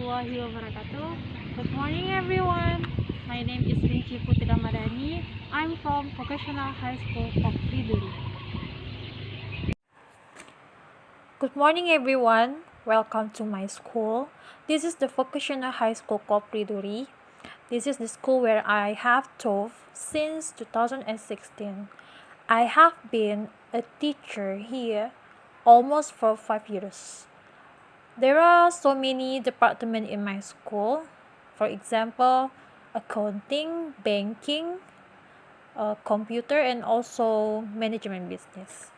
warahmatullahi wabarakatuh. Good morning everyone. My name is Rinci Putri Ramadhani. I'm from Vocational High School Kopriduri. Good morning everyone. Welcome to my school. This is the Vocational High School Kopriduri. This is the school where I have taught since 2016. I have been a teacher here almost for 5 years. There are so many departments in my school. For example, accounting, banking, computer, and also management business.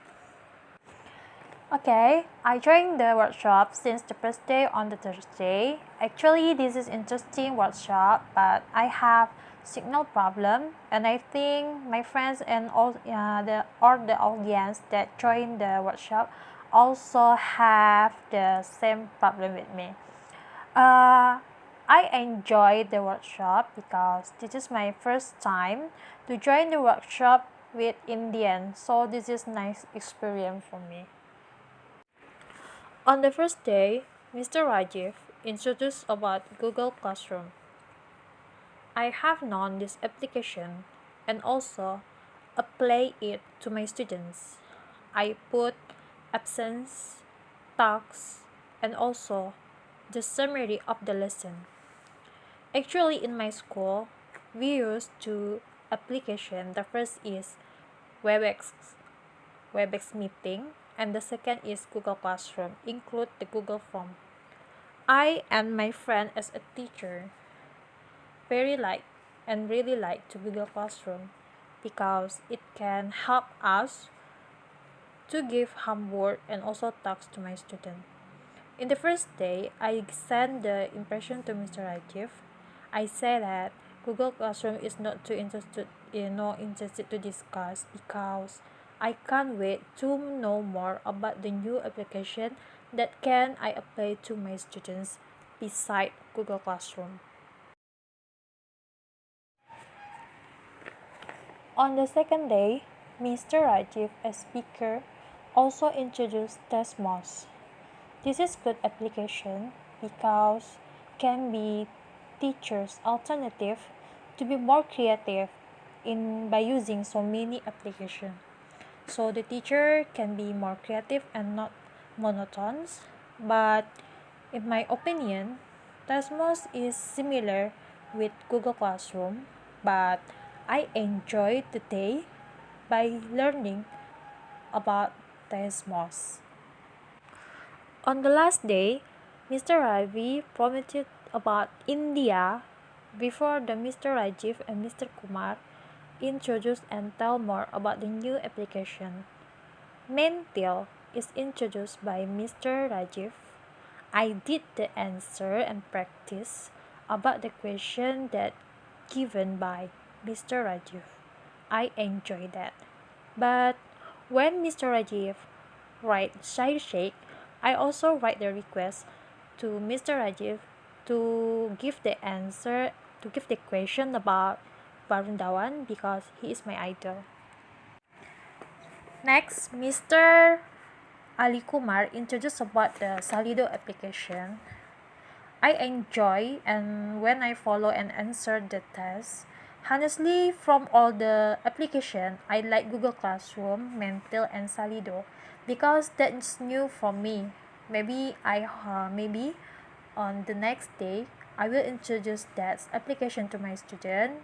Okay, I joined the workshop since the first day on the Thursday. Actually, this is interesting workshop, but I have signal problem, and I think my friends and all the audience that joined the workshop also have the same problem with me. I enjoyed the workshop because this is my first time to join the workshop with Indian, so this is nice experience for me. On the first day, Mr. Rajiv introduced about Google Classroom. I have known this application and also apply it to my students. I put absence, tasks, and also the summary of the lesson. Actually, in my school, we use two applications. The first is WebEx meeting, and the second is Google Classroom, include the Google Form. I and my friend as a teacher really like to Google Classroom because it can help us to give homework and also tasks to my student. In the first day, I sent the impression to Mr. Rajiv. I said that Google Classroom is not too interested to discuss because I can't wait to know more about the new application that can I apply to my students beside Google Classroom. On the second day, Mr. Rajiv, as speaker, also introduced Desmos. This is good application because can be teachers' alternative to be more creative by using so many applications. So the teacher can be more creative and not monotonous. But in my opinion, Desmos is similar with Google Classroom, but I enjoyed the day by learning about Desmos. On the last day, Mr. Ravi promoted about India before the Mr. Rajiv and Mr. Kumar introduce and tell more about the new application. Mentil is introduced by Mr. Rajiv. I did the answer and practice about the question that given by Mr. Rajiv. I enjoy that. But when Mr. Rajiv write side shake, I also write the request to Mr. Rajiv to give the answer, to give the question about Varun Dhawan because he is my idol. Next, Mr. Ali Kumar introduced about the Salido application. I enjoy and when I follow and answer the test. Honestly, from all the application, I like Google Classroom, Mentil, and Salido because that's new for me. Maybe on the next day I will introduce that application to my student,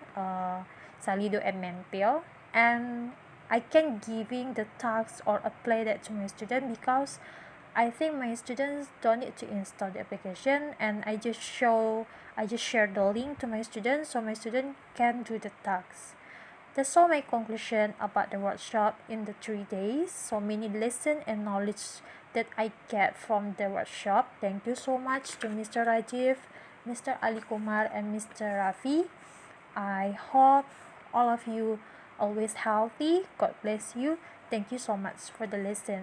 Salido and Mentil, and I can giving the tasks or apply that to my student because I think my students don't need to install the application, and I just share the link to my students so my student can do the tasks. That's all my conclusion about the workshop in the 3 days. So many lessons and knowledge that I get from the workshop. Thank you so much to Mr. Rajiv, Mr. Ali Kumar, and Mr. Rafi. I hope all of you always healthy. God bless you. Thank you so much for the lesson.